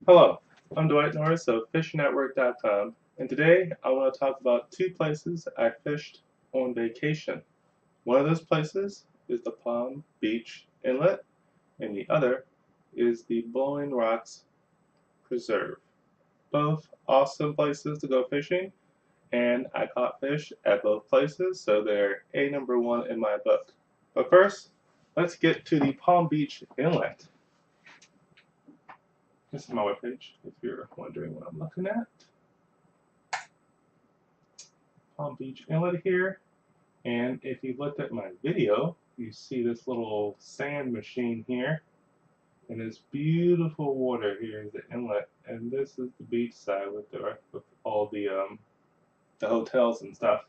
Hello, I'm Dwight Norris of FishNetwork.com, and today I want to talk about two places I fished on vacation. One of those places is the Palm Beach Inlet, and the other is the Blowing Rocks Preserve. Both awesome places to go fishing, and I caught fish at both places, so they're a number one in my book. But first, let's get to the Palm Beach Inlet. This is my webpage, if you're wondering what I'm looking at. Palm Beach Inlet here, and if you looked at my video, you see this little sand machine here, and this beautiful water here is the inlet, and this is the beach side with all the hotels and stuff,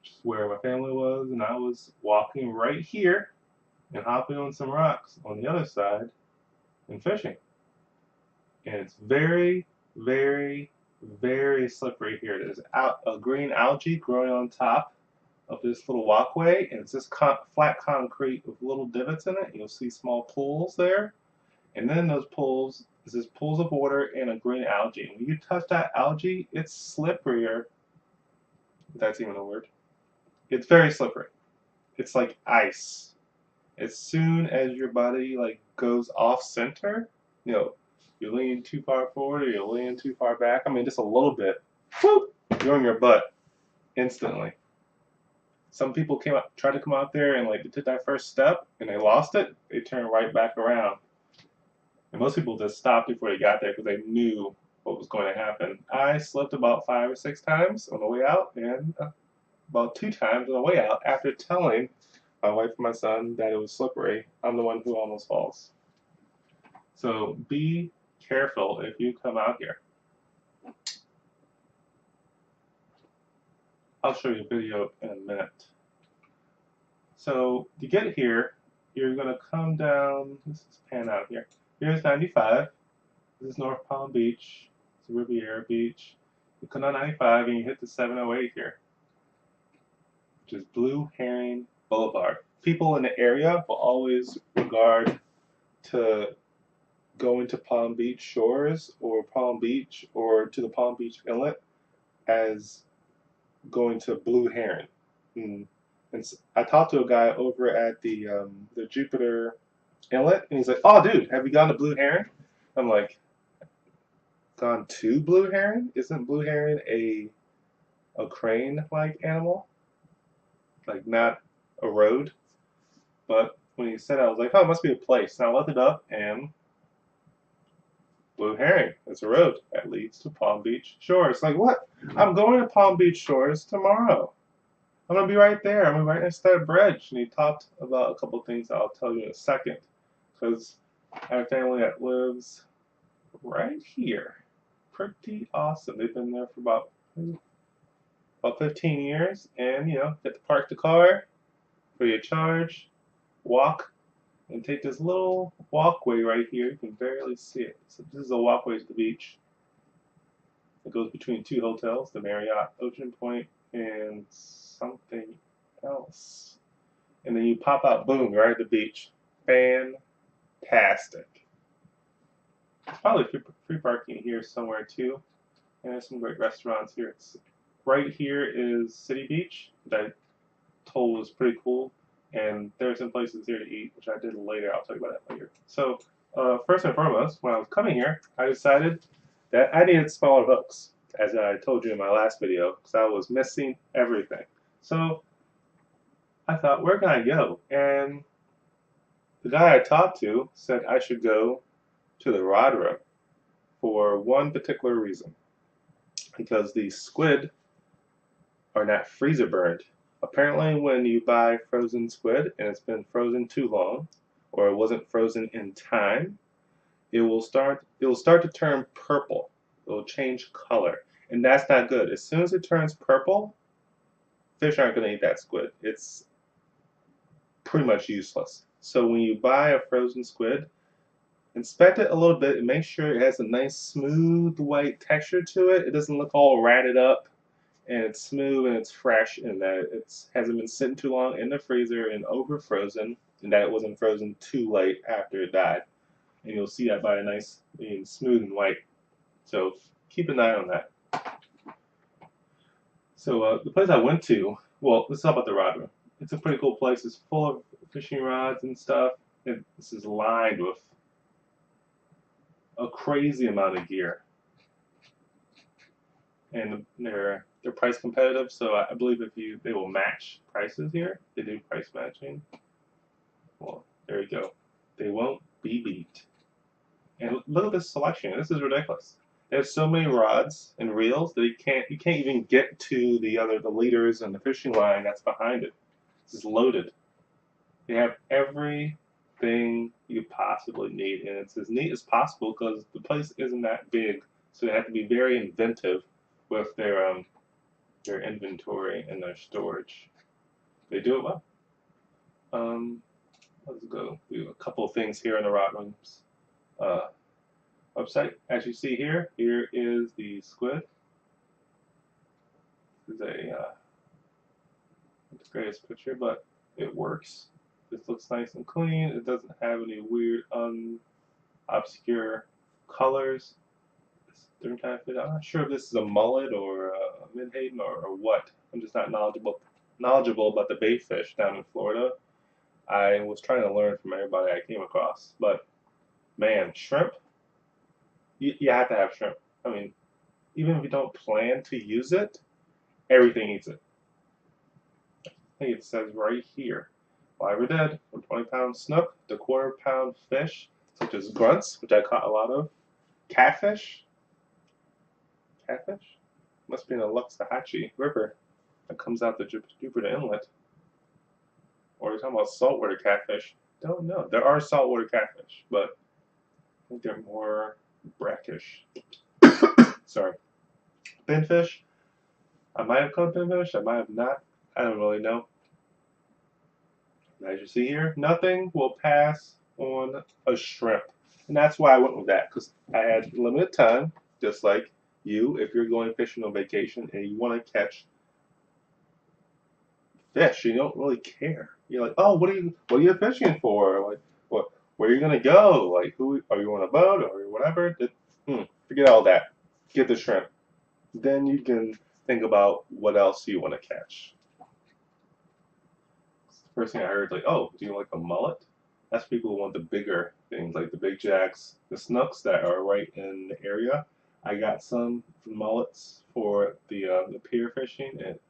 which is where my family was, and I was walking right here and hopping on some rocks on the other side and fishing, and it's very, very, very slippery here. There's a green algae growing on top of this little walkway, and it's just flat concrete with little divots in it. You'll see small pools there, and then those pools is just pools of water and a green algae. And when you touch that algae, it's slipperier. If that's even a word. It's very slippery. It's like ice. As soon as your body like goes off center, you know, you're leaning too far forward or you're leaning too far back. I mean, just a little bit. Whoop! You're on your butt instantly. Some people tried to come out there and like they took that first step and they lost it. They turned right back around, and most people just stopped before they got there because they knew what was going to happen. I slipped about 5 or 6 times on the way out, and about 2 times on the way out after telling my wife and my son that it was slippery. I'm the one who almost falls. So be careful if you come out here. I'll show you a video in a minute. So to get here, you're going to come down, let's just pan out here. Here's 95. This is North Palm Beach. It's Riviera Beach. You come down 95 and you hit the 708 here, which is Blue Herring Boulevard. People in the area will always regard to going to Palm Beach shores or Palm Beach or to the Palm Beach Inlet as going to Blue Heron. And, I talked to a guy over at the Jupiter Inlet, and he's like, "Oh, dude, have you gone to Blue Heron?" I'm like, "Gone to Blue Heron? Isn't Blue Heron a crane-like animal? Like not a road?" But when he said, I was like, "Oh, it must be a place." And I looked it up, and Blue Heron. It's a road that leads to Palm Beach Shores. Like what? I'm going to Palm Beach Shores tomorrow. I'm gonna be right there. I'm gonna be right next to that bridge. And he talked about a couple of things I'll tell you in a second. Because I have a family that lives right here. Pretty awesome. They've been there for about 15 years, and get to park the car, free of charge, walk, and take this little walkway right here. You can barely see it. So this is a walkway to the beach. It goes between two hotels, the Marriott Ocean Point and something else. And then you pop out, boom, right at the beach. Fantastic. There's probably free parking here somewhere too. And there's some great restaurants here. Right here is City Beach that I told was pretty cool. And there are some places here to eat, which I did later. I'll tell you about that later. So, first and foremost, when I was coming here, I decided that I needed smaller hooks, as I told you in my last video, because I was missing everything. So, I thought, where can I go? And the guy I talked to said I should go to the rod room for one particular reason. Because the squid are not freezer burned. Apparently, when you buy frozen squid and it's been frozen too long, or it wasn't frozen in time, it will start to turn purple. It will change color, and that's not good. As soon as it turns purple, fish aren't going to eat that squid. It's pretty much useless. So when you buy a frozen squid, inspect it a little bit and make sure it has a nice smooth white texture to it. It doesn't look all ratted up, and it's smooth and it's fresh, and that it hasn't been sitting too long in the freezer and over frozen, and that it wasn't frozen too late after it died. and you'll see that by a nice being smooth and white. So keep an eye on that. So the place I went to, well, let's talk about the rod room. It's a pretty cool place. It's full of fishing rods and stuff. And this is lined with a crazy amount of gear, and they're price competitive. So I believe they will match prices here. They do price matching. Well, there you go. They won't be beat. And look at this selection. This is ridiculous. There's so many rods and reels that you can't even get to the leaders and the fishing line that's behind it. This is loaded. They have everything you possibly need, and it's as neat as possible because the place isn't that big, so they have to be very inventive with their inventory and their storage. They do it well. Let's go do a couple of things here in the rod rooms website. As you see here, here is the squid. This is not the greatest picture, but it works. This looks nice and clean. It doesn't have any weird, obscure colors. I'm not sure if this is a mullet or a menhaden or what. I'm just not knowledgeable about the baitfish down in Florida. I was trying to learn from everybody I came across, but man, shrimp. You have to have shrimp. I mean, even if you don't plan to use it, everything eats it. I think it says right here. Well, I ever did, from 20-pound snook to quarter-pound fish, such as grunts, which I caught a lot of, catfish. Catfish? Must be in the Luxahatchee River that comes out the Jupiter Inlet. Or are you talking about saltwater catfish? Don't know. There are saltwater catfish, but I think they're more brackish. Sorry. Pinfish. I might have caught pinfish. I might have not. I don't really know. As you see here, nothing will pass on a shrimp. And that's why I went with that, because I had limited time, just like you, if you're going fishing on vacation and you want to catch fish, you don't really care. You're like, oh, what are you fishing for? Like, what, where are you gonna go? Like, who are you on a boat or whatever? Forget all that. Get the shrimp. Then you can think about what else you want to catch. First thing I heard, like, oh, do you like a mullet? That's people who want the bigger things, like the big jacks, the snooks that are right in the area. I got some mullets for the pier fishing. It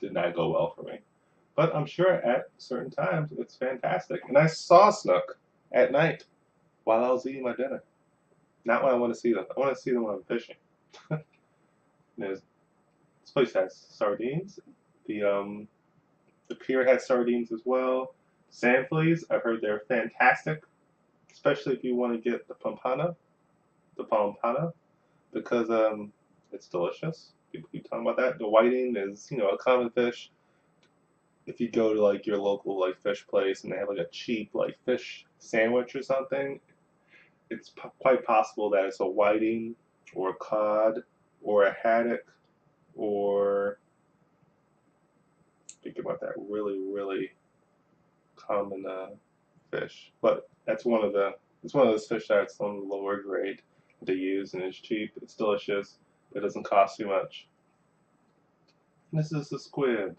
did not go well for me, but I'm sure at certain times it's fantastic. And I saw snook at night while I was eating my dinner. Not when I want to see them. I want to see them when I'm fishing. This place has sardines. The pier has sardines as well. Sand fleas, I've heard they're fantastic, especially if you want to get the pompano, because it's delicious. People keep talking about that. The whiting is, a common fish. If you go to like your local like fish place and they have like a cheap like fish sandwich or something, it's quite possible that it's a whiting or a cod or a haddock or think about that really common fish. But it's one of those fish that's on the lower grade to use, and it's cheap, it's delicious, it doesn't cost too much. And this is the squid.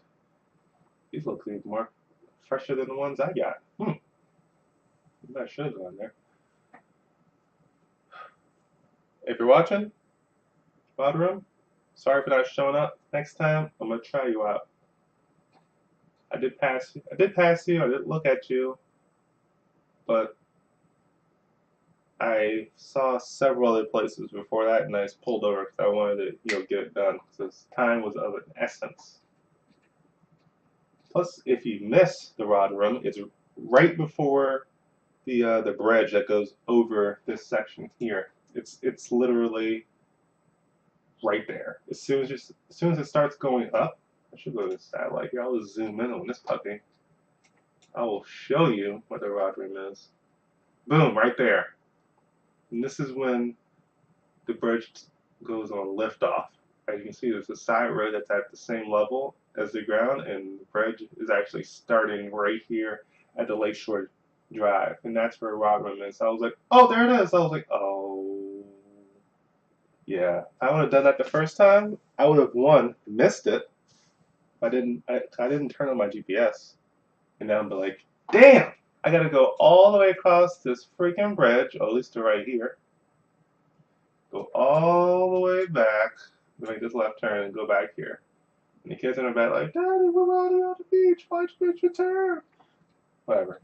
These look even more fresher than the ones I got. Maybe I should have gone there. If you're watching, Rod Room, sorry for not showing up. Next time, I'm gonna try you out. I did pass you. I did look at you, but I saw several other places before that, and I just pulled over because I wanted to, get it done because time was of an essence. Plus, if you miss the rod room, it's right before the bridge that goes over this section here. It's literally right there. As soon as it starts going up, I should go to the satellite here. I'll just zoom in on this puppy. I will show you what the rod room is. Boom, right there. And this is when the bridge goes on liftoff. As you can see, there's a side road that's at the same level as the ground, and the bridge is actually starting right here at the lakeshore Drive, and that's where Rodman is. I was like, oh, there it is. I was like, oh, yeah. If I would have done that the first time, I would have missed it. I didn't turn on my GPS, and then I'd be like, damn, I gotta go all the way across this freaking bridge, or at least to right here. Go all the way back, make this left turn, and go back here. And the kids in the back like, Daddy, we're already on the beach. Why'd you miss your turn? Whatever.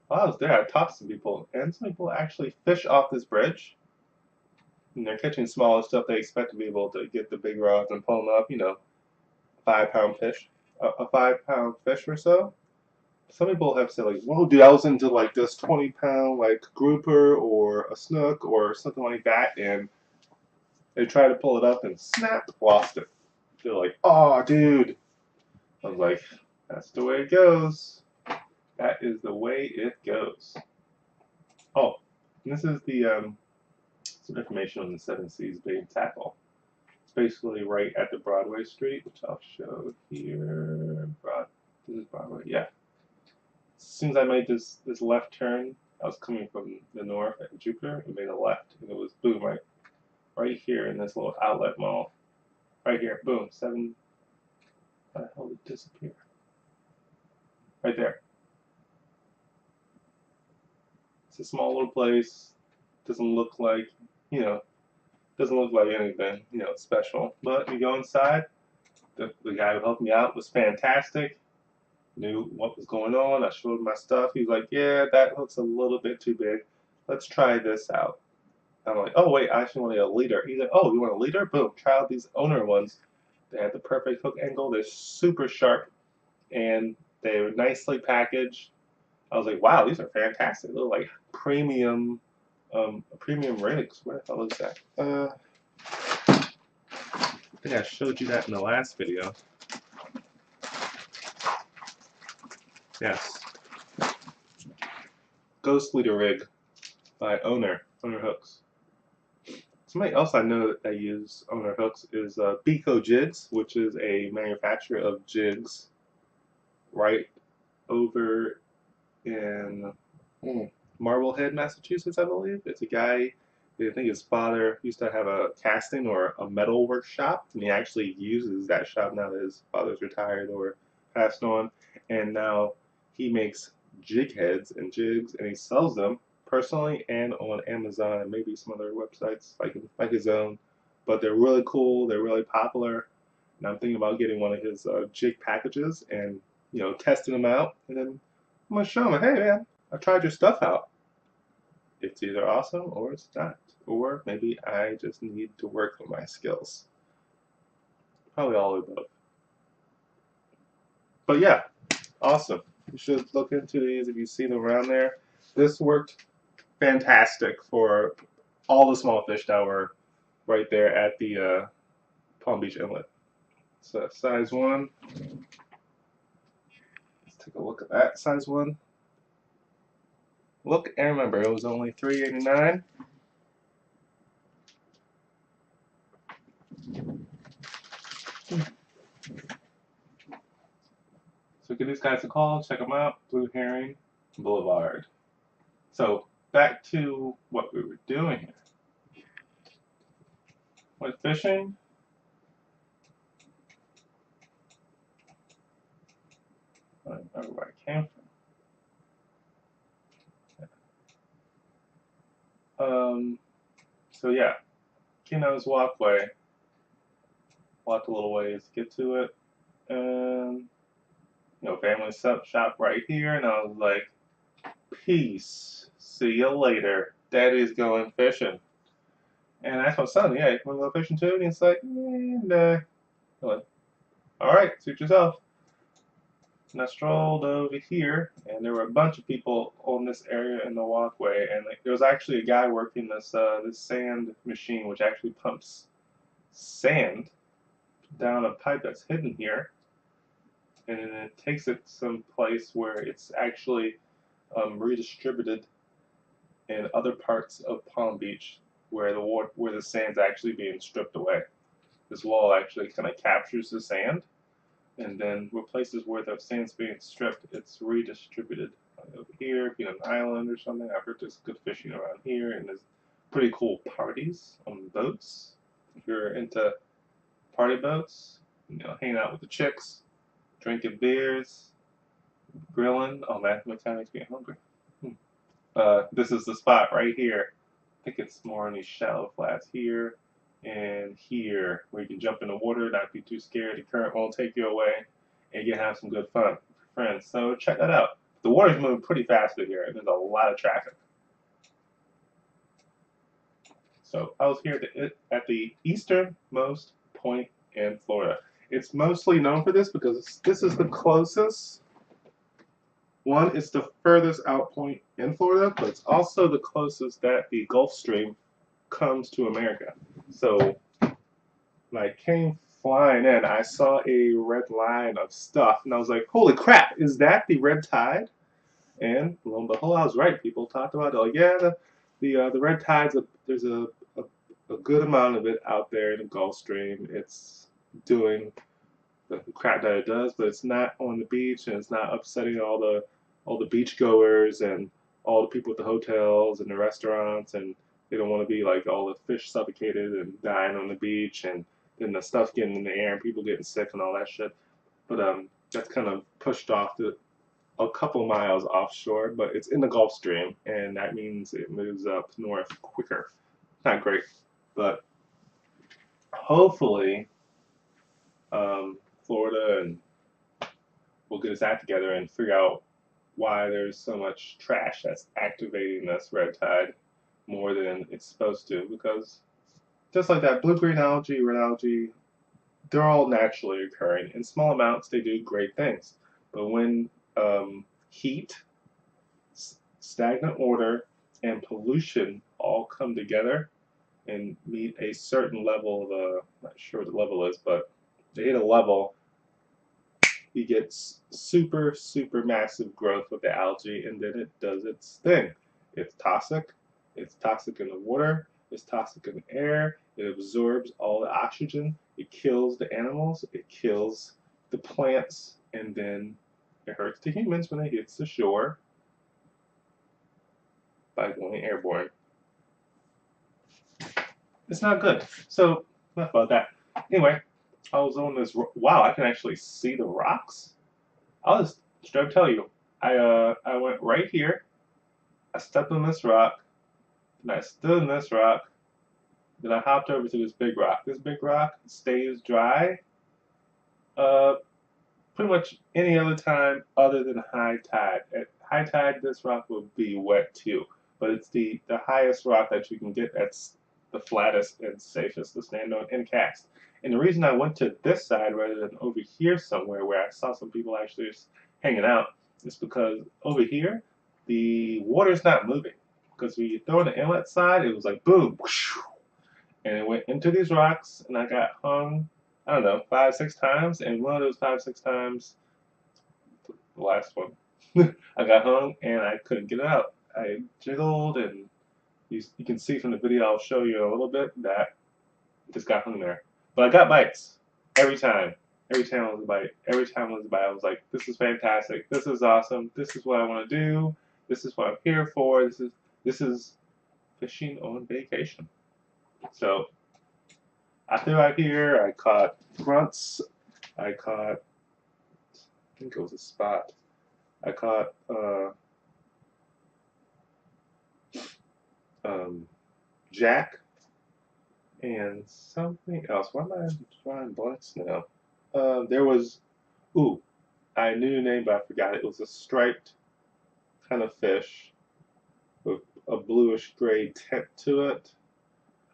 While I was there, I talked to some people, and some people actually fish off this bridge. And they're catching smaller stuff. They expect to be able to get the big rods and pull them up, 5 pound fish, a 5 pound fish or so. Some people have said like, "Whoa, dude, I was into like this 20 pound like grouper or a snook or something like that," and they tried to pull it up and snap, lost it. They're like, "Oh, dude." I was like, "That's the way it goes. That is the way it goes." Oh, and this is the some information on the Seven Seas Bait and Tackle. It's basically right at the Broadway Street, which I'll show here. This is Broadway, yeah. As soon as I made this left turn, I was coming from the north at Jupiter and made a left, and it was boom right here in this little outlet mall. Right here, boom, seven. How the hell did it disappear? Right there. It's a small little place. Doesn't look like, you know, doesn't look like anything, special. But you go inside. The guy who helped me out was fantastic. Knew what was going on. I showed him my stuff. He was like, "Yeah, that looks a little bit too big. Let's try this out." I'm like, "Oh wait, I actually want a leader." He's like, "Oh, you want a leader? Boom, try out these owner ones. They have the perfect hook angle. They're super sharp, and they're nicely packaged." I was like, "Wow, these are fantastic. They're like premium rigs." Where the hell is that? I think I showed you that in the last video. Yes. Ghost Leader Rig by Owner Hooks. Somebody else I know that use Owner Hooks is Biko Jigs, which is a manufacturer of jigs right over in Marblehead, Massachusetts, I believe. It's a guy, I think his father used to have a casting or a metal workshop, and he actually uses that shop now that his father's retired or passed on, and now he makes jig heads and jigs, and he sells them personally and on Amazon and maybe some other websites like his own. But they're really cool. They're really popular, and I'm thinking about getting one of his jig packages and testing them out, and then I'm gonna show him, "Hey man, I tried your stuff out. It's either awesome or it's not, or maybe I just need to work on my skills." Probably all of the above. But yeah, awesome. You should look into these if you see them around there. This worked fantastic for all the small fish that were right there at the Palm Beach Inlet. So size 1. Let's take a look at that size 1. Look, and remember, it was only $3.89. So give these guys a call, check them out, Blue Herring Boulevard. So back to what we were doing here. With fishing, I don't remember where I came from. So yeah, Kino's walkway, walked a little ways to get to it, and family shop right here, and I was like, peace, see you later, Daddy's going fishing. And I asked my son, "Yeah, you want to go fishing too?" And he's like, "Nah." I'm like, "All right, suit yourself." And I strolled over here, and there were a bunch of people on this area in the walkway, and there was actually a guy working this sand machine, which actually pumps sand down a pipe that's hidden here, and then it takes it some place where it's actually redistributed in other parts of Palm Beach where where the sand's actually being stripped away. This wall actually kind of captures the sand, And then where places where the sand's being stripped, it's redistributed. Like over here, if you're on an island or something, I've heard there's good fishing around here, and there's pretty cool parties on boats. If you're into party boats, hanging out with the chicks, drinking beers, grilling. Oh man, my time makes me hungry. This is the spot right here. I think it's more on these shallow flats here and here, where you can jump in the water, not be too scared. The current won't take you away, and you can have some good fun with your friends. So check that out. The water's moving pretty fast here, and there's a lot of traffic. So I was here at the easternmost point in Florida. It's mostly known for this because this is the closest one. It's the furthest out point in Florida, but it's also the closest that the Gulf Stream comes to America. So when I came flying in, I saw a red line of stuff, and I was like, holy crap, is that the red tide? And lo and behold, I was right. People talked about it. Like, yeah, the red tide's there's a good amount of it out there in the Gulf Stream. It's doing the crap that it does, but it's not on the beach, and it's not upsetting all the beach goers and all the people at the hotels and the restaurants, and they don't want to be like all the fish suffocated and dying on the beach, and then the stuff getting in the air and people getting sick and all that shit. But that's kind of pushed off to a couple miles offshore, but it's in the Gulf Stream, and that means it moves up north quicker. Not great, but hopefully Florida and we'll get his act together and figure out why there's so much trash that's activating this red tide more than it's supposed to. Because just like that, blue-green algae, red algae, they're all naturally occurring. In small amounts, they do great things. But when heat, stagnant water, and pollution all come together and meet a certain level of, I'm not sure what the level is, but they hit a level, you get super, super massive growth with the algae, and then it does its thing. It's toxic. It's toxic in the water. It's toxic in the air. It absorbs all the oxygen. It kills the animals. It kills the plants, and then it hurts the humans when it hits the shore by going airborne. It's not good. So, enough about that. Anyway, I was on this. Wow, I can actually see the rocks. I'll just straight up tell you. I went right here. I stepped on this rock. Then I stood on this rock. Then I hopped over to this big rock. This big rock stays dry. Pretty much any other time other than high tide. At high tide, this rock will be wet too. But it's the highest rock that you can get that's the flattest and safest to stand on and cast. And the reason I went to this side rather than over here somewhere where I saw some people actually just hanging out is because over here, the water's not moving. Because when you throw on the inlet side, it was like boom, whoosh, and it went into these rocks, and I got hung, I don't know, 5, 6 times, and one of those 5, 6 times, the last one, I got hung, and I couldn't get out. I jiggled, and you can see from the video I'll show you in a little bit that I just got hung there. But I got bites every time. Every time I was a bite. Every time I was a bite, I was like, this is fantastic. This is awesome. This is what I want to do. This is what I'm here for. This is fishing on vacation. So I threw out here. I caught grunts. I caught, I think it was a spot. I caught jack and something else. Why am I drawing blanks now? There was, ooh, I knew the name, but I forgot it. It was a striped kind of fish with a bluish gray tint to it.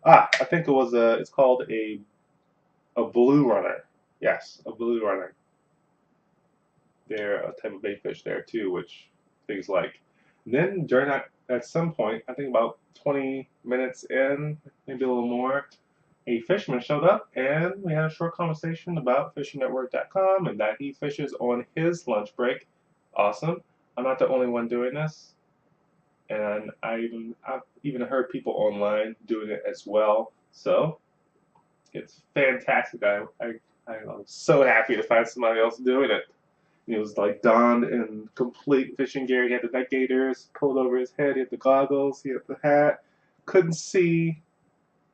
I think it was it's called a blue runner. Yes, a blue runner. They're a type of baitfish there too, which things like. And then during that, at some point, I think about 20 minutes in, maybe a little more, a fisherman showed up and we had a short conversation about fishingnetwork.com and that he fishes on his lunch break. Awesome. I'm not the only one doing this. And I've even heard people online doing it as well. So it's fantastic. I I was so happy to find somebody else doing it. He was like donned in complete fishing gear. He had the neck gaiters pulled over his head. He had the goggles. He had the hat. Couldn't see,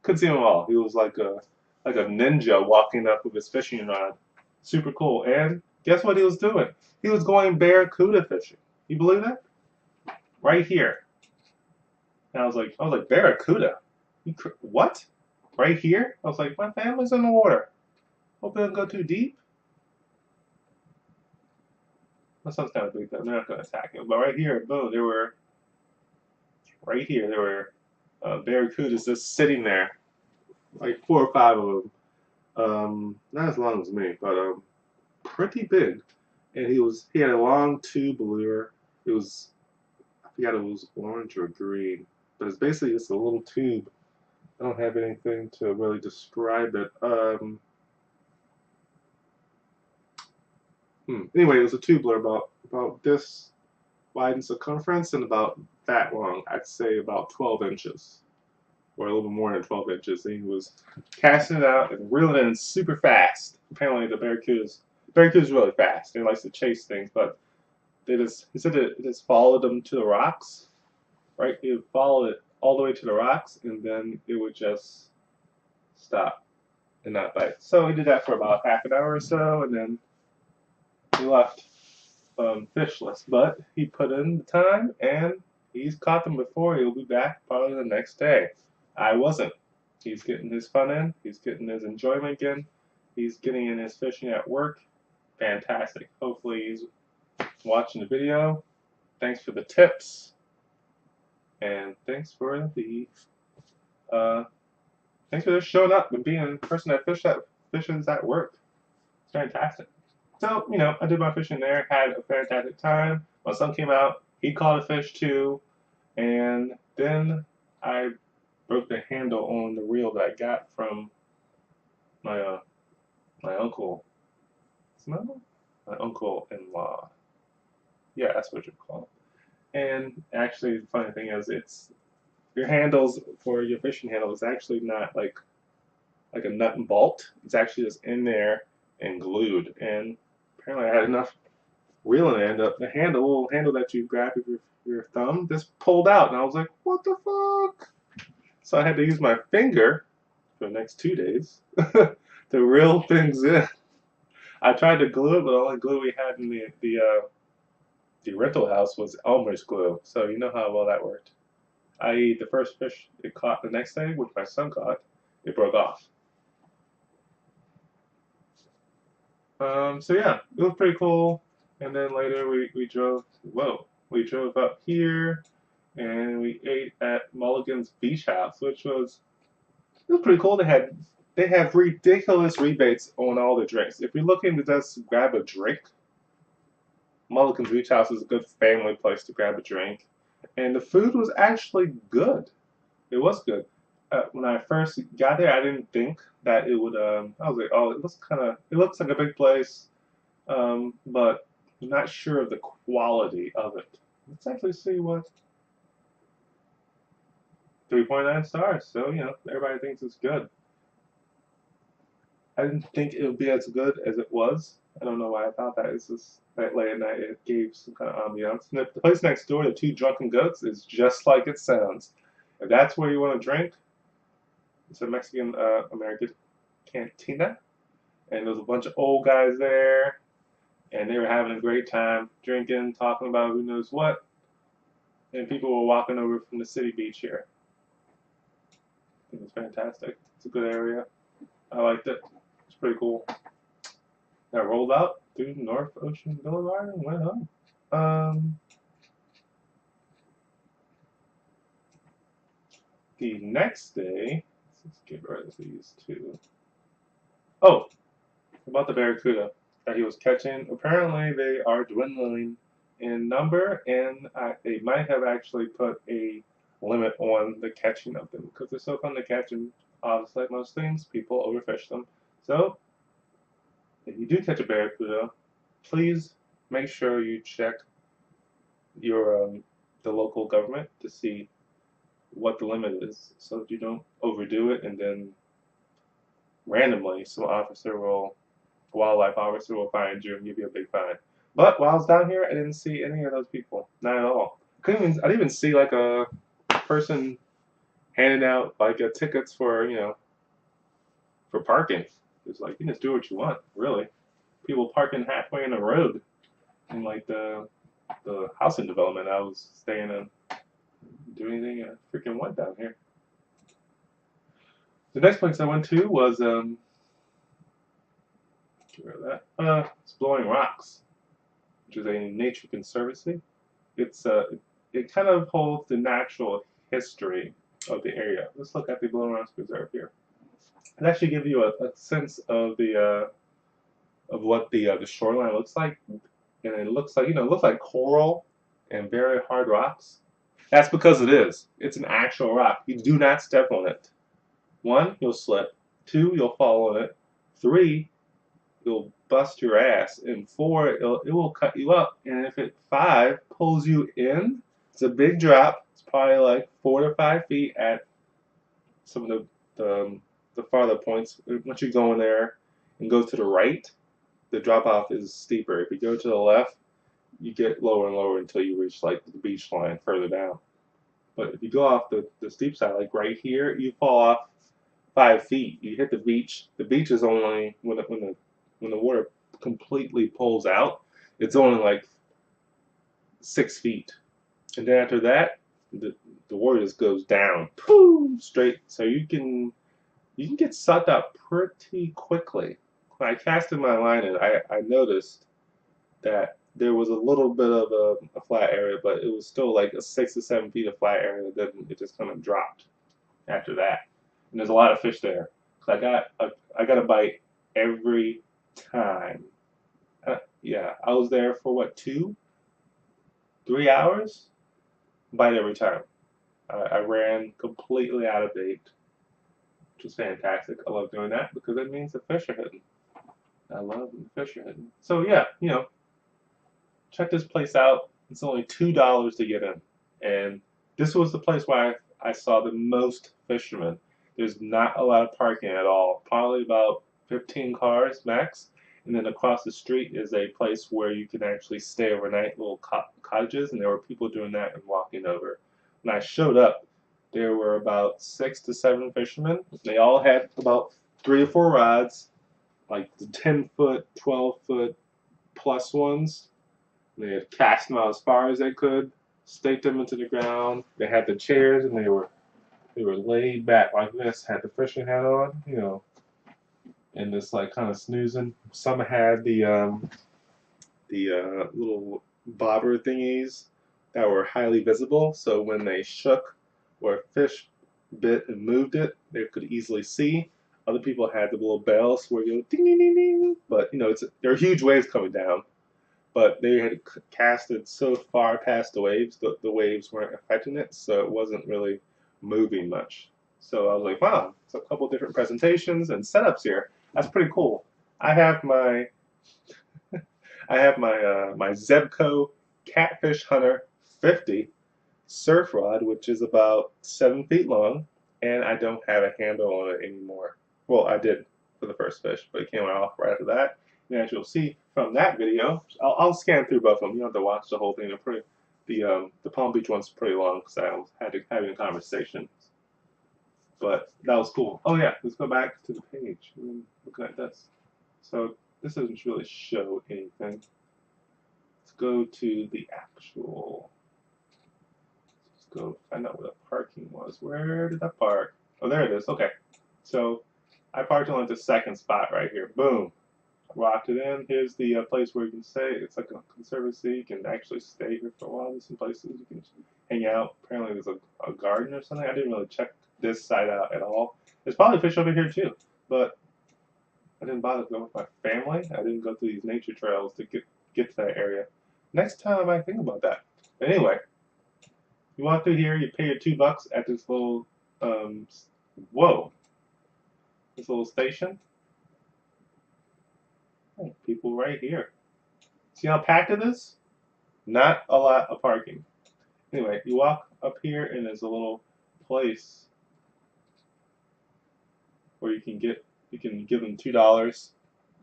couldn't see him at all. He was like a ninja walking up with his fishing rod. Super cool. And guess what he was doing? He was going barracuda fishing. You believe that? Right here. And I was like, barracuda? What? Right here? I was like, my family's in the water. Hope it doesn't go too deep. That sounds kind of big though. They're not going to attack him. But right here, boom, there were barracudas just sitting there, like 4 or 5 of them. Not as long as me, but pretty big. And he had a long tube lure. It was, I forgot if it was orange or green, but it's basically just a little tube. I don't have anything to really describe it. Anyway, it was a tubular about this wide in circumference and about that long. I'd say about 12 inches, or a little bit more than 12 inches. And he was casting it out and reeling it in super fast. Apparently, the barracuda's really fast. He likes to chase things, but he said that it just followed them to the rocks. Right, he would follow it all the way to the rocks, and then it would just stop and not bite. So he did that for about half an hour or so, and then he left fishless. But he put in the time, and he's caught them before. He'll be back probably the next day. I wasn't. He's getting his fun in. He's getting his enjoyment in. He's getting in his fishing at work. Fantastic. Hopefully he's watching the video. Thanks for the tips. And thanks for just showing up and being a person that fishes at work. It's fantastic. So, I did my fishing there, had a fantastic time. My son came out, he caught a fish too, and then I broke the handle on the reel that I got from my my uncle. My uncle-in-law. Yeah, that's what you call it. And actually, the funny thing is, it's your handles for your fishing handle is actually not like a nut and bolt. It's actually just in there and glued. And apparently, I had enough reeling end up the little handle that you grab with your thumb, just pulled out, and I was like, "What the fuck?" So I had to use my finger for the next 2 days to reel things in. I tried to glue it, but the only glue we had in the rental house was Elmer's glue. So you know how well that worked. I.e., the first fish it caught the next day, which my son caught, it broke off. So yeah, it was pretty cool. And then later we drove up here and we ate at Mulligan's Beach House, which was it was pretty cool. They have ridiculous rebates on all the drinks. If you're looking to just grab a drink, Mulligan's Beach House is a good family place to grab a drink. And the food was actually good. It was good. When I first got there, I didn't think that it would. I was like, oh, it looks like a big place, but I'm not sure of the quality of it. Let's actually see what 3.9 stars. So everybody thinks it's good. I didn't think it would be as good as it was. I don't know why I thought that. It's just that late at night it gave some kind of ambiance. And the place next door, the Two Drunken Goats, is just like it sounds. If that's where you want to drink, it's a Mexican American cantina, and there was a bunch of old guys there, and they were having a great time drinking, talking about who knows what, and people were walking over from the city beach here. I think it's fantastic. It's a good area. I liked it. It's pretty cool. I rolled out through North Ocean Boulevard and went home. The next day, let's get rid of these two. Oh, about the barracuda that he was catching. Apparently, they are dwindling in number, and they might have actually put a limit on the catching of them because they're so fun to catch, and obviously, like most things, people overfish them. So, if you do catch a barracuda, please make sure you check your the local government to see what the limit is, so that you don't overdo it, and then randomly some officer will wildlife officer will find you and give you a big fine. But while I was down here, I didn't see any of those people. Not at all. I didn't even see like a person handing out like tickets for for parking. It's like you can just do what you want, really. People parking halfway in the road in like the housing development I was staying in. Do anything I freaking want down here. The next place I went to was get rid of that. It's Blowing Rocks, which is a nature conservancy. It kind of holds the natural history of the area. Let's look at the Blowing Rocks Preserve here. It actually gives you a sense of of what the shoreline looks like, and it looks like it looks like coral and very hard rocks. That's because it is. It's an actual rock. You do not step on it. 1, you'll slip. 2, you'll fall on it. 3, you'll bust your ass. And 4, it will cut you up. And if 5 pulls you in, it's a big drop. It's probably like 4 to 5 feet at some of the farther points. Once you go in there and go to the right, the drop off is steeper. If you go to the left, you get lower and lower until you reach like the beach line further down. But if you go off the steep side, like right here, you fall off 5 feet. You hit the beach. The beach is only when the water completely pulls out, it's only like 6 feet, and then after that, the water just goes down, poof, straight. So you can get sucked up pretty quickly. When I casted my line in, I noticed that there was a little bit of a flat area, but it was still like a 6 to 7 feet of flat area. Then it just kind of dropped after that. And there's a lot of fish there. So I got a bite every time. Yeah, I was there for what, 2, 3 hours? Bite every time. I ran completely out of bait, which was fantastic. I love doing that because it means the fish are hitting. I love when the fish are hitting. So yeah, check this place out. It's only $2 to get in, and this was the place where I saw the most fishermen. There's not a lot of parking at all. Probably about 15 cars max. And then across the street is a place where you can actually stay overnight, little cottages, and there were people doing that and walking over. When I showed up, there were about 6 to 7 fishermen. They all had about 3 or 4 rods, like the 10-foot, 12-foot plus ones. They had cast them out as far as they could, staked them into the ground. They had the chairs, and they were laid back like this, had the fishing hat on, and just like kind of snoozing. Some had the little bobber thingies that were highly visible, so when they shook or a fish bit and moved it, they could easily see. Other people had the little bells where you go ding ding ding ding, but there are huge waves coming down. But they had casted so far past the waves, the waves weren't affecting it, so it wasn't really moving much. So I was like, wow, it's a couple different presentations and setups here. That's pretty cool. I have my my Zebco Catfish Hunter 50 surf rod, which is about 7 feet long, and I don't have a handle on it anymore. Well, I did for the first fish, but it came off right after that. And as you'll see from that video, I'll scan through both of them. You don't have to watch the whole thing. They're pretty. The Palm Beach one's pretty long because I had to having a conversation. But that was cool. Oh yeah, let's go back to the page. Looking at this. So this doesn't really show anything. Let's go to the actual. Let's go find out where the parking was. Where did I park? Oh, there it is. Okay. So I parked on the second spot right here. Boom. Rocked it in. Here's the place where you can stay. It's like a conservancy. You can actually stay here for a while. There's some places you can hang out. Apparently there's a garden or something. I didn't really check this side out at all. There's probably fish over here too, but I didn't bother going with my family. I didn't go through these nature trails to get to that area. Next time I think about that. But anyway, you walk through here. You pay your $2 at this little this little station. Oh, people right here. See how packed it is? Not a lot of parking. Anyway, you walk up here and there's a little place where you can give them $2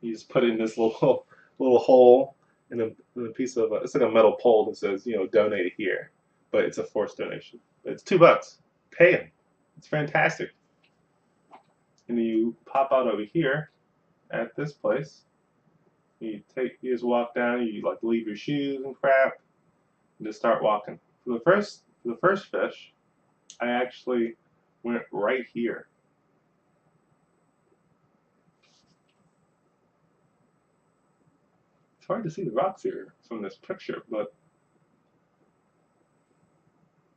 You just put it in this little hole in a piece of it's like a metal pole that says donate here, but it's a forced donation. But it's $2. Pay them. It's fantastic. And then you pop out over here at this place. You just walk down. You like leave your shoes and crap, and just start walking. For the first fish, I actually went right here. It's hard to see the rocks here from this picture, but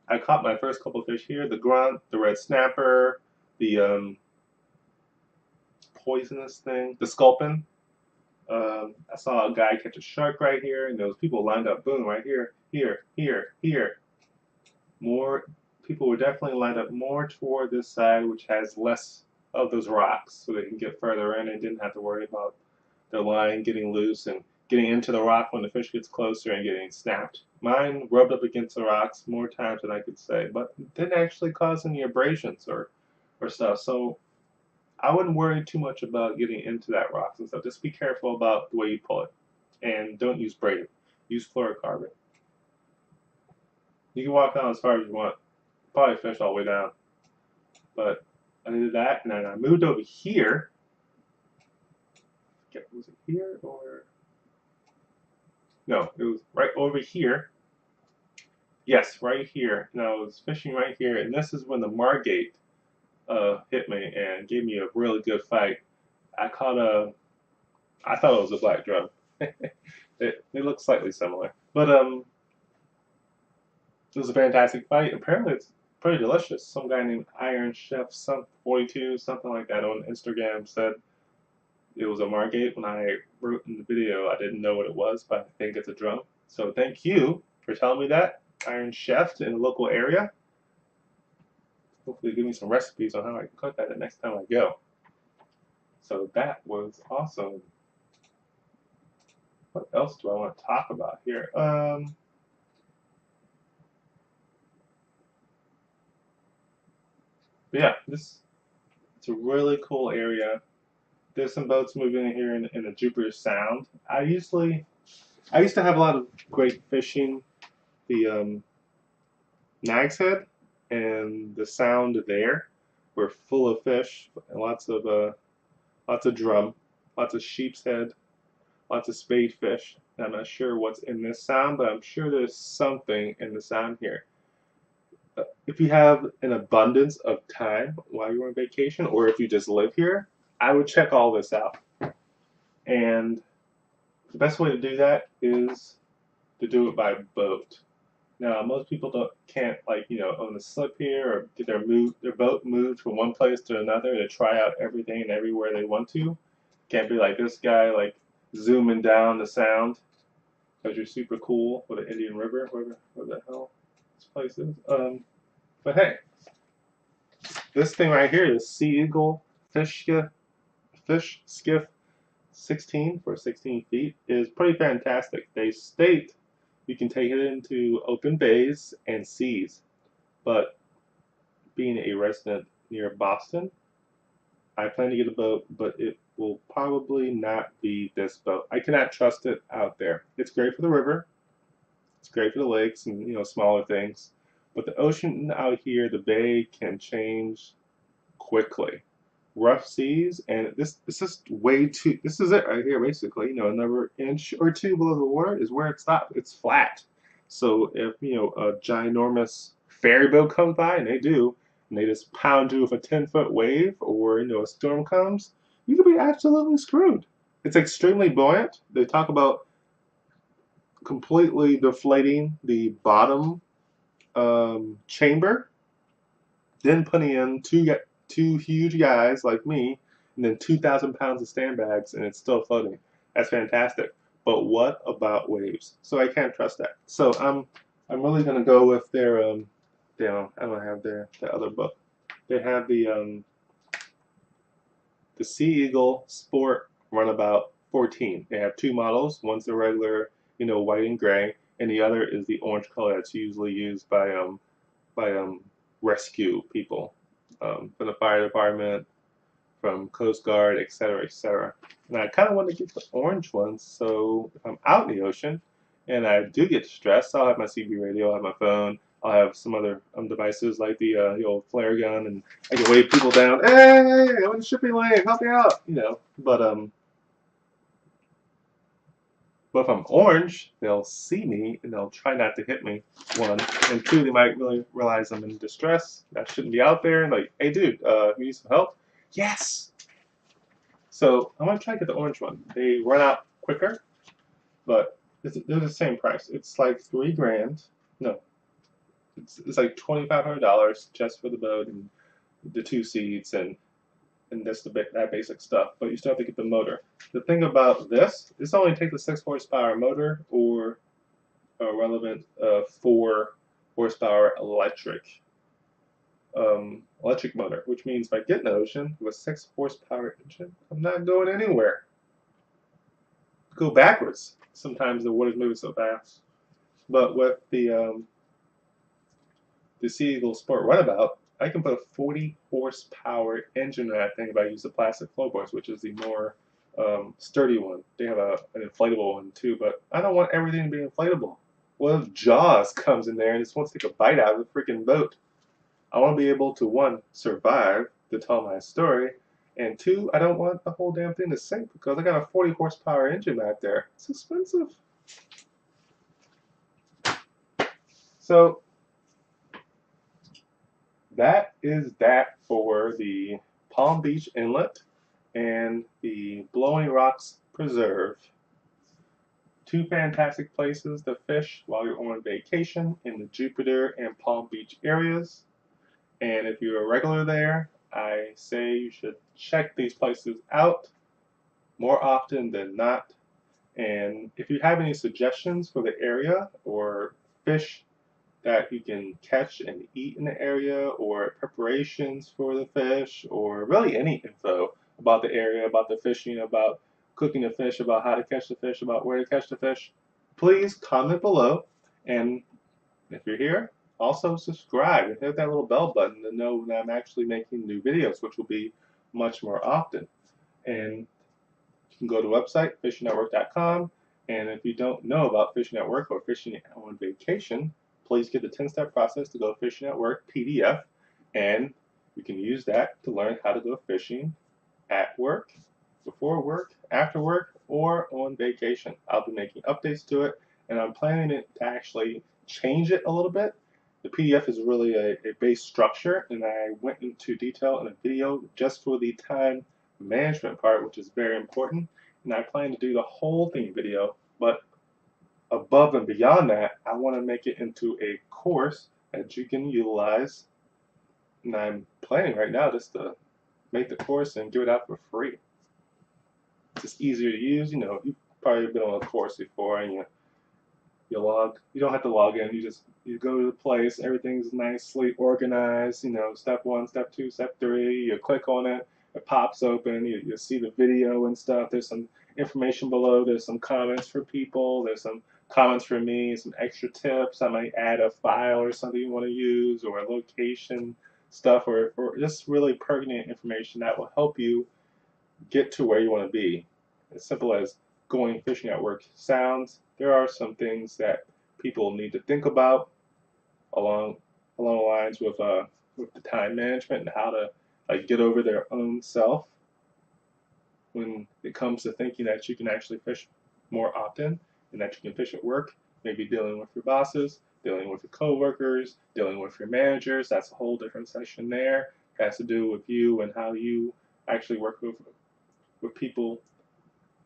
I caught my first couple of fish here: the grunt, the red snapper, the poisonous thing, the sculpin. I saw a guy catch a shark right here, and there was people lined up. Boom, right here, here, here, here. More people were definitely lined up more toward this side, which has less of those rocks, so they can get further in and didn't have to worry about their line getting loose and getting into the rock when the fish gets closer and getting snapped. Mine rubbed up against the rocks more times than I could say, but didn't actually cause any abrasions or stuff. So I wouldn't worry too much about getting into that rock and stuff. Just be careful about the way you pull it, and don't use braided. Use fluorocarbon. You can walk down as far as you want. Probably fish all the way down. But I did that, and then I moved over here. Was it here or no? It was right over here. Yes, right here. And I was fishing right here, and this is when the margate hit me and gave me a really good fight. I caught a. I thought it was a black drum. They look slightly similar, but it was a fantastic fight. Apparently, it's pretty delicious. Some guy named Iron Chef 42 something like that on Instagram said it was a margate. When I wrote in the video, I didn't know what it was, but I think it's a drum. So thank you for telling me that, Iron Chef in the local area. Hopefully, give me some recipes on how I can cook that the next time I go. So that was awesome. What else do I want to talk about here? Yeah, it's a really cool area. There's some boats moving in here in the Jupiter Sound. I used to have a lot of great fishing. The Nag's Head and the Sound there were full of fish, and lots of drum, lots of sheep's head, lots of spade fish. I'm not sure what's in this sound, but I'm sure there's something in the sound here. If you have an abundance of time while you're on vacation, or if you just live here, I would check all this out. And the best way to do that is to do it by boat. Now, most people can't own a slip here or get their boat moved from one place to another to try out everything and everywhere they want to. Can't be like this guy zooming down the sound because you're super cool for the Indian River, where the hell this place is. But hey, this thing right here is Sea Eagle fish skiff 16 for 16 feet is pretty fantastic. They state you can take it into open bays and seas, but being a resident near Boston, I plan to get a boat, but it will probably not be this boat. I cannot trust it out there. It's great for the river, it's great for the lakes and smaller things, but the ocean out here, the bay can change quickly. Rough seas, and this is way too. This is it right here, basically. Another inch or two below the water is where it stops. It's flat. So if a ginormous ferry boat comes by, and they do, and they just pound you with a 10-foot wave, or a storm comes, you could be absolutely screwed. It's extremely buoyant. They talk about completely deflating the bottom chamber, then putting in two huge guys like me, and then 2,000 pounds of sandbags, and it's still floating. That's fantastic. But what about waves? So I can't trust that. So I'm really gonna go with their I don't have their other book. They have the Sea Eagle Sport Runabout 14. They have two models. One's the regular, white and gray, and the other is the orange color that's usually used by rescue people, for the fire department, from Coast Guard, etc., etc. And I kind of want to get the orange ones, so if I'm out in the ocean and I do get stressed, I'll have my CB radio, I'll have my phone, I'll have some other devices like the old flare gun, and I can wave people down. Hey, I'm in the shipping lane, help me out, you know. But if I'm orange, they'll see me and they'll try not to hit me. One, and two, they might really realize I'm in distress. I shouldn't be out there. Like, hey, dude, you need some help? Yes. So I'm gonna try to get the orange one. They run out quicker, but they're the same price. It's like $3 grand. No, it's like $2,500 just for the boat and the 2 seats and that's that basic stuff. But you still have to get the motor. The thing about this only takes a 6 horsepower motor or a relevant 4 horsepower electric motor, which means if I get in the ocean with a 6 horsepower engine, I'm not going anywhere. Go backwards. Sometimes the water's moving so fast. But with the Sea Eagle Sport Runabout, I can put a 40 horsepower engine in that thing if I use the plastic floorboards, which is the more sturdy one. They have an inflatable one too, but I don't want everything to be inflatable. What if Jaws comes in there and just wants to take a bite out of the freaking boat? I want to be able to, one, survive to tell my story, and two, I don't want the whole damn thing to sink because I got a 40 horsepower engine back there. It's expensive. So that is that for the Palm Beach Inlet and the Blowing Rocks Preserve. Two fantastic places to fish while you're on vacation in the Jupiter and Palm Beach areas. And if you're a regular there, I say you should check these places out more often than not. And if you have any suggestions for the area or fish that you can catch and eat in the area, or preparations for the fish, or really any info about the area, about the fishing, about cooking the fish, about how to catch the fish, about where to catch the fish, please comment below. And if you're here, also subscribe and hit that little bell button to know when I'm actually making new videos, which will be much more often. And you can go to the website, fishingnetwork.com. And if you don't know about Fishing at Work or fishing on vacation, please get the 10-step process to go Fishing at Work PDF. And you can use that to learn how to go fishing at work, before work, after work, or on vacation. I'll be making updates to it, and I'm planning it to actually change it a little bit. The PDF is really a base structure, and I went into detail in a video just for the time management part, which is very important. And I plan to do the whole thing video, but above and beyond that, I want to make it into a course that you can utilize. And I'm planning right now just to make the course and give it out for free. It's just easier to use. You know, you've probably been on a course before, and you don't have to log in. You go to the place, everything's nicely organized. You know, step 1, step 2, step 3. You click on it, it pops open. You see the video and stuff. There's some information below. There's some comments for people. There's some comments for me. Some extra tips. I might add a file or something you want to use, or a location stuff, or just really pertinent information that will help you get to where you want to be. As simple as going fishing at work sounds, there are some things that people need to think about along the lines with the time management and how to get over their own self when it comes to thinking that you can actually fish more often and that you can fish at work. Maybe dealing with your bosses, dealing with your coworkers, dealing with your managers. That's a whole different section there. It has to do with you and how you actually work with people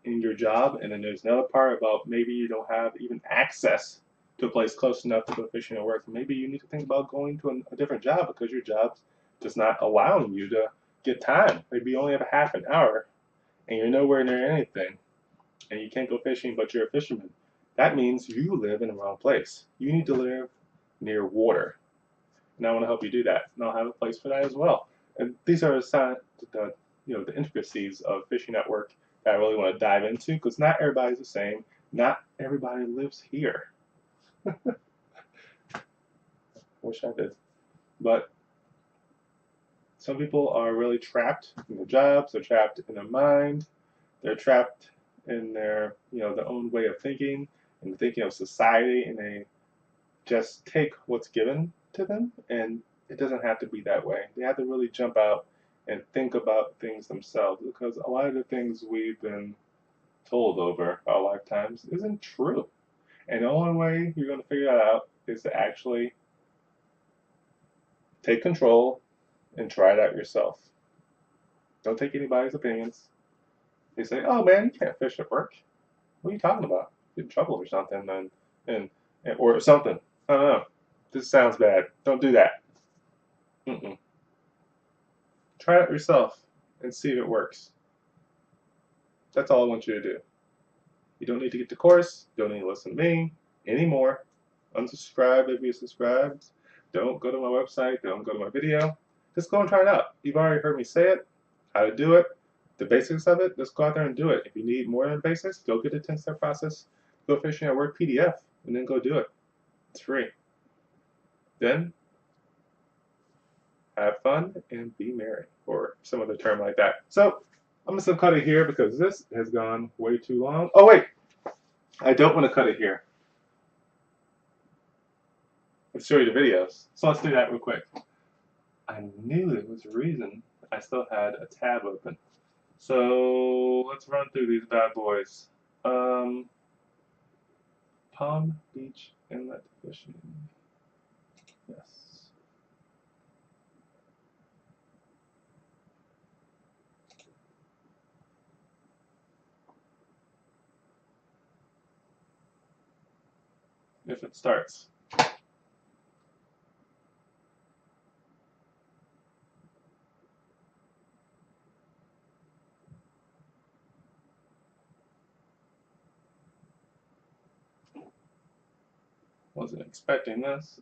in your job. And then there's another part about maybe you don't have even access to a place close enough to go fishing at work. Maybe you need to think about going to a different job because your job's just not allowing you to get time. Maybe you only have a half an hour and you're nowhere near anything and you can't go fishing, but you're a fisherman. That means you live in the wrong place. You need to live near water. And I want to help you do that. And I'll have a place for that as well. And these are the intricacies of fishing at work that I really want to dive into, because not everybody's the same. Not everybody lives here. Wish I did. But Some people are really trapped in their jobs, they're trapped in their mind, they're trapped in their, their own way of thinking and thinking of society, and they just take what's given to them, and it doesn't have to be that way. They have to really jump out and think about things themselves, because a lot of the things we've been told over our lifetimes isn't true. And the only way you're going to figure that out is to actually take control and try it out yourself. Don't take anybody's opinions. They say, "Oh man, you can't fish at work. What are you talking about? Get in trouble or something, or something. I don't know. This sounds bad. Don't do that." Mm-mm. Try it yourself and see if it works. That's all I want you to do. You don't need to get the course. You don't need to listen to me anymore. Unsubscribe if you subscribed. Don't go to my website. Don't go to my video. Just go and try it out. You've already heard me say it, how to do it, the basics of it. Just go out there and do it. If you need more than basics, go get the 10-step process. Go fishing at work PDF and then go do it. It's free. Then have fun and be merry, or some other term like that. So I'm just gonna cut it here because this has gone way too long. Oh wait, I don't want to cut it here. Let's show you the videos. So let's do that real quick. I knew there was a reason I still had a tab open. So let's run through these bad boys. Palm Beach Inlet fishing. Yes. If it starts. Wasn't expecting this.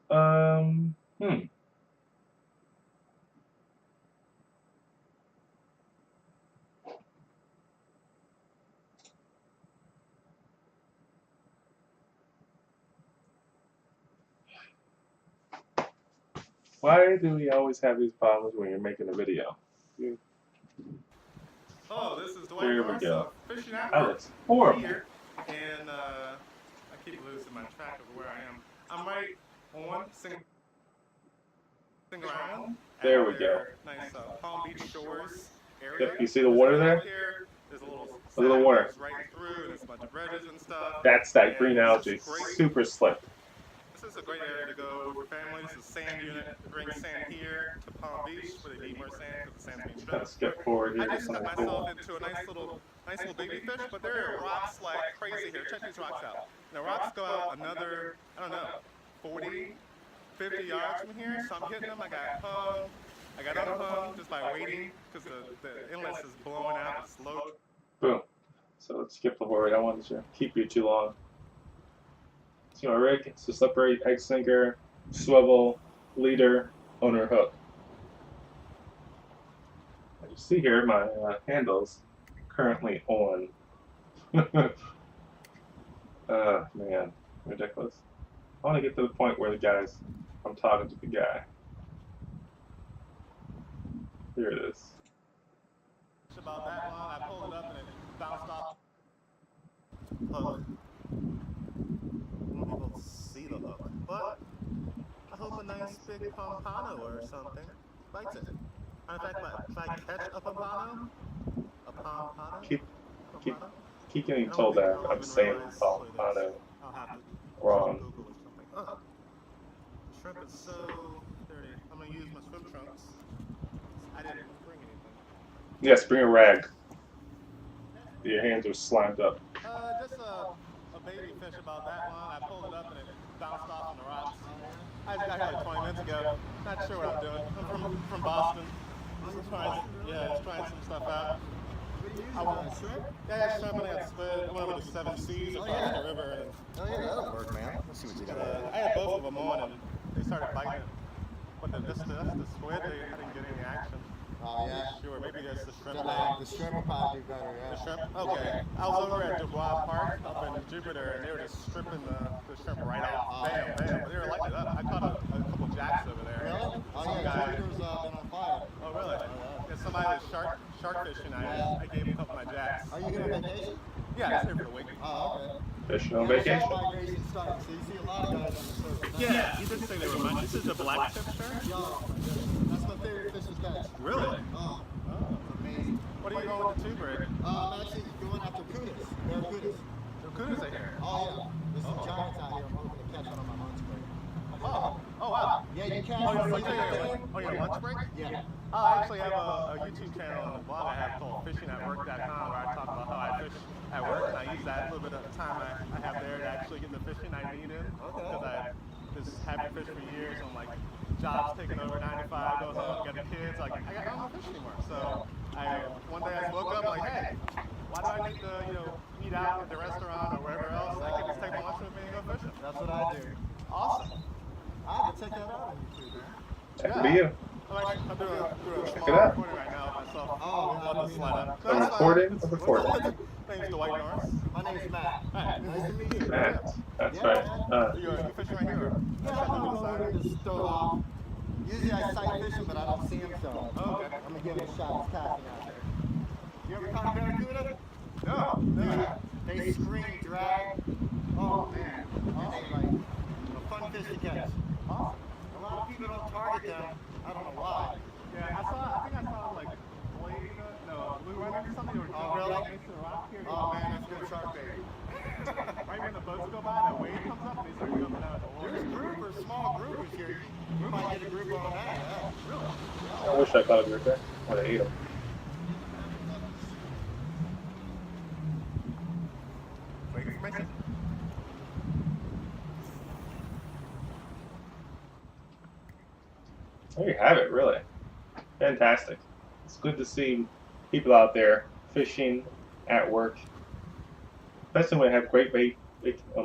Why do we always have these problems when you're making a video? Hello, this is Dwight. There we go. Fishing That looks horrible. here, and I keep losing my track of where I am. I'm right on Single Island. There we go. Nice Palm Beach Shores area. Yep, you see the water there? Here, there's a little water. Right through. There's a bunch of bridges and stuff. That's that green algae. Super slick. This is a great area to go with families. This is a sand unit. Bring sand here to Palm Beach where they need more sand because the sand's being stripped. Let's get forward here. I just got myself into a nice little baby fish, but there are rocks like crazy here. Check these rocks out. And the rocks go out another, 40, 50 yards from here. So I'm hitting them. I got hung. I got unhung just by waiting because the inlet is blowing out. It's low. Boom. So let's skip forward. I wanted to keep you too long. See my rig? It's a slippery egg sinker, swivel, leader, owner hook. As you see here, my handle's currently on. Man, ridiculous. I want to get to the point where I'm talking to the guy. Here it is. It's about that long. I pulled it up and it bounced off. Hook. People see the hook, but I hope a nice big pompano or something bites it. In fact, if I catch a pompano, Keep getting told that I'm saying pompano wrong. Oh, shrimp is so dirty. I'm gonna use my swim trunks. I didn't bring anything. Yes, bring a rag. Your hands are slimed up. Just a baby fish about that long. I pulled it up and it bounced off on the rocks. I just got here like 20 minutes ago. Not sure what I'm doing. I'm from Boston. Just trying some stuff out. I went shrimp? Yeah, shrimp. I got squid. I went over the 7 seas across the river. Oh yeah, that'll work, man. Let's see what you got. I had both of them on and they started biting. But that's the squid. I didn't get any action. Oh yeah. Sure, maybe that's the shrimp. The shrimp will probably be better, yeah. The shrimp? Okay. I was over at Dubois Park up in Jupiter, and they were just stripping the shrimp right off. Bam, bam. But they were lighting it up. I caught a couple jacks over there. Really? Oh Some yeah, guy. Jupiter's been on fire. Oh really? somebody that's shark fishing. I gave him a couple of my jacks. Are you here on vacation? Yeah, just here for the week. Oh, okay. Fishing on Yeah, vacation. the migration starting, so you see a lot of guys on the surface. Yeah, he did say they were mine. This is a black tip shark. Yeah, oh my goodness. That's my favorite fish to catch. Really? Oh, Oh. it's amazing. What are you going with the tube rig? I'm actually going after kudas, barracudas. Barracudas are here. Oh yeah, there's some giants out here. I'm hoping to catch one on my lunch break. Oh wow. Yeah, you can. Oh, your lunch break? Yeah. I actually have a YouTube channel and a blog I have called fishingatwork.com where I talk about how I fish at work, and I use that little bit of time I have there to actually get the fishing I need in. Because I just haven't fished for years. I'm like, jobs taking over 9 to 5, go home, got the kids. Like, I don't want to fish anymore. So one day I woke up like, hey, why do I need to eat out at the restaurant or wherever else? I can just take my lunch with me and go fishing. That's what I do. Awesome. I have to check that out on YouTube, man. That could be you. I'm doing a Check small it out. recording right now of myself. Oh, yeah, On the slide up. A recording? A recording. Name's Dwight Norris. My name's Matt. Hi. Nice to meet you. Matt. That's Yeah, right. man. You fishing right here? Yeah, I'm going to just throw it off. Usually I sight fishing, but I don't see him, so Oh, okay. I'm going to give him a shot. He's casting out there. You ever caught a barracuda? No. Dude, they scream, drag. Oh, man. And they like a fun fish to catch. Awesome. A lot of people don't target them. I don't know why. Yeah, I think I saw like blue runner or something. Oh, really? Next to the rock here. Oh, man, that's good shark bait. Right when the boats go by, that wave comes up and they start jumping out of the water. There's groupers, small groupers here. You might get a group on that. Yeah. Really? I wish I caught a grouper. Would have ate him. Wait, information. There you have it, really. Fantastic. It's good to see people out there fishing at work. Especially when they have great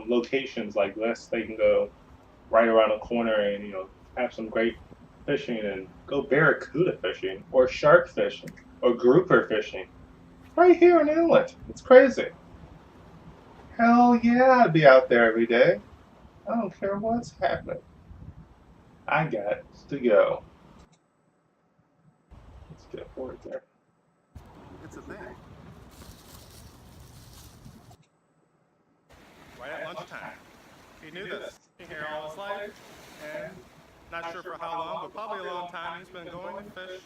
locations like this. They can go right around the corner and, have some great fishing and go barracuda fishing or shark fishing or grouper fishing right here in Inlet. It's crazy. Hell yeah, I'd be out there every day. I don't care what's happening. I got to go. Let's get forward there. It's a thing. Right at lunchtime. He knew this. He's been here all his life, and not sure for how long, but probably a long time. He's been going to fish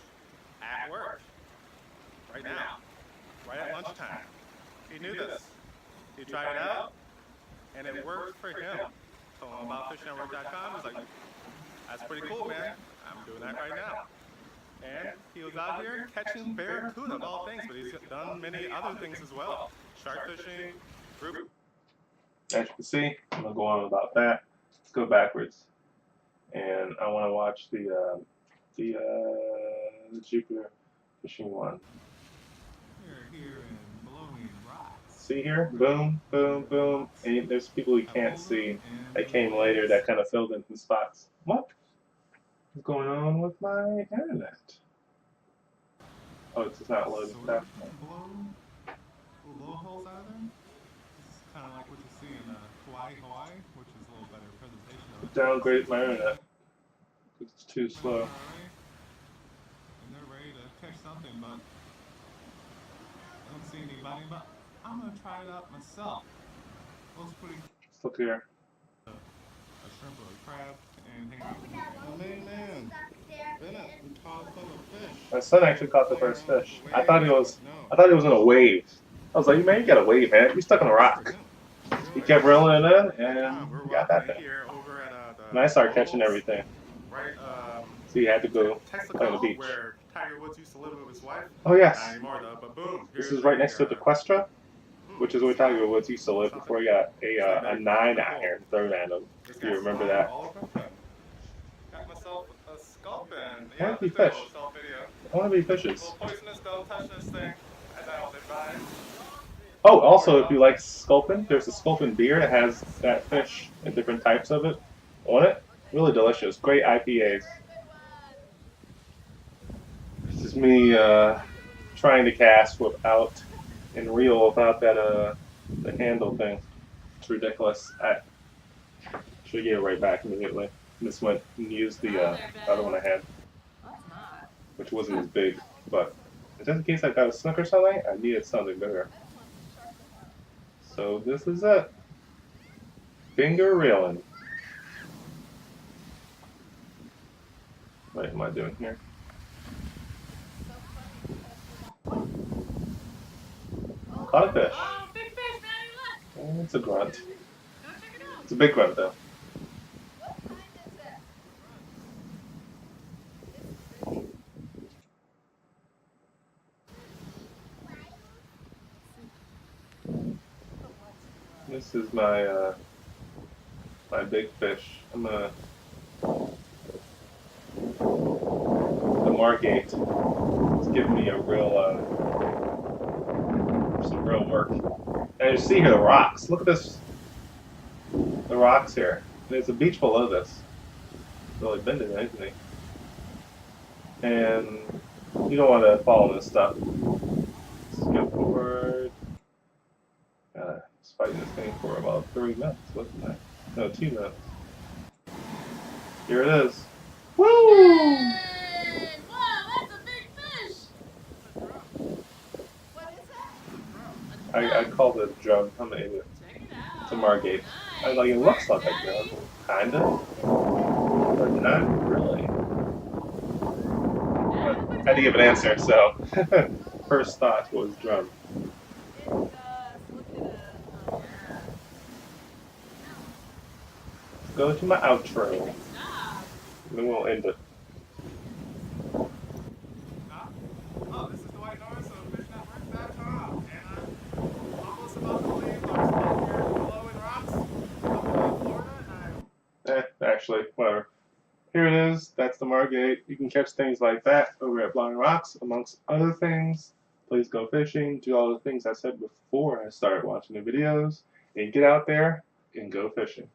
at work. Right now. Right at lunchtime. He knew this. He tried it out, and it worked for him. Told him about fishingatwork.com. He's like, that's pretty cool, man. I'm doing that right now. And he was out here catching barracuda of all things, but he's done many other things as well. Shark fishing, group. As you can see, I'm gonna go on about that. Let's go backwards, and I want to watch the Jupiter fishing one. We're here in Blowing Rocks. See here, boom, boom, boom, and there's people you can't see that came later that kind of filled in some spots. What is going on with my internet? Oh, it's just not loading stuff. Blow holes out of there. This is kind of like what you see in Hawaii, which is a little better presentation of it. Downgrade my internet. It's too slow. Alright. And they're ready to catch something, but I don't see anybody, but I'm going to try it out myself. Looks pretty Let's look here. a shrimp or a crab, and oh man, Bennett, we caught full of fish. My son actually caught the first fish. I thought he was in a wave. I was like, man, you got a wave, man. You're stuck on a rock. He kept reeling it in, and he got that thing. And I started catching everything. Right, So you had to go play on the beach. where Tiger Woods used to live with his wife. Oh, yes. Not anymore though, but boom. This is right next to the Questra, which is where Tiger Woods used to live before he got a 9-iron third handle. If you remember that. Got myself a sculpin. I want to be fish. I want to be fishes. Little poisonous, don't touch this thing. I don't advise. Oh, also, if you like sculpin, there's a sculpin beer that has that fish and different types of it on it. Really delicious. Great IPAs. This is me trying to cast without and reel without that the handle thing. It's ridiculous. I should get it right back immediately. Just went and used the other one I had, which wasn't as big, but just in case I got a snook or something, I needed something bigger. So this is it. Finger reeling. What am I doing here? Caught a fish. Oh, big fish, Maddie, look. It's a grunt. Go check it out. It's a big grunt though. This is my my big fish. I'm gonna the margate. It's giving me a real some real work. And you see here the rocks. Look at this. The rocks here. There's a beach below this. It's really bending, isn't it? And you don't want to follow this stuff. Let's go forward. I was fighting this thing for about 3 minutes, wasn't I? No, 2 minutes. Here it is. Woo! Hey! Wow, that's a big fish. What is that? I called it a drum. I'm an idiot. Check it out. It's a margate. Nice. Like it looks like a drum, kind of, but not really. But I had to give an answer, so first thought was drum. It does. Look at it. Oh, yeah. Go to my outro, Stop. and then we'll end it. Oh, this is Dwight Norris of FishNetwork.com, and I'm almost about to leave our stop here below in Rocks, up in Florida, and Actually, whatever. Here it is. That's the margate. You can catch things like that over at Blind Rocks, amongst other things. Please go fishing. Do all the things I said before I started watching the videos. And get out there and go fishing.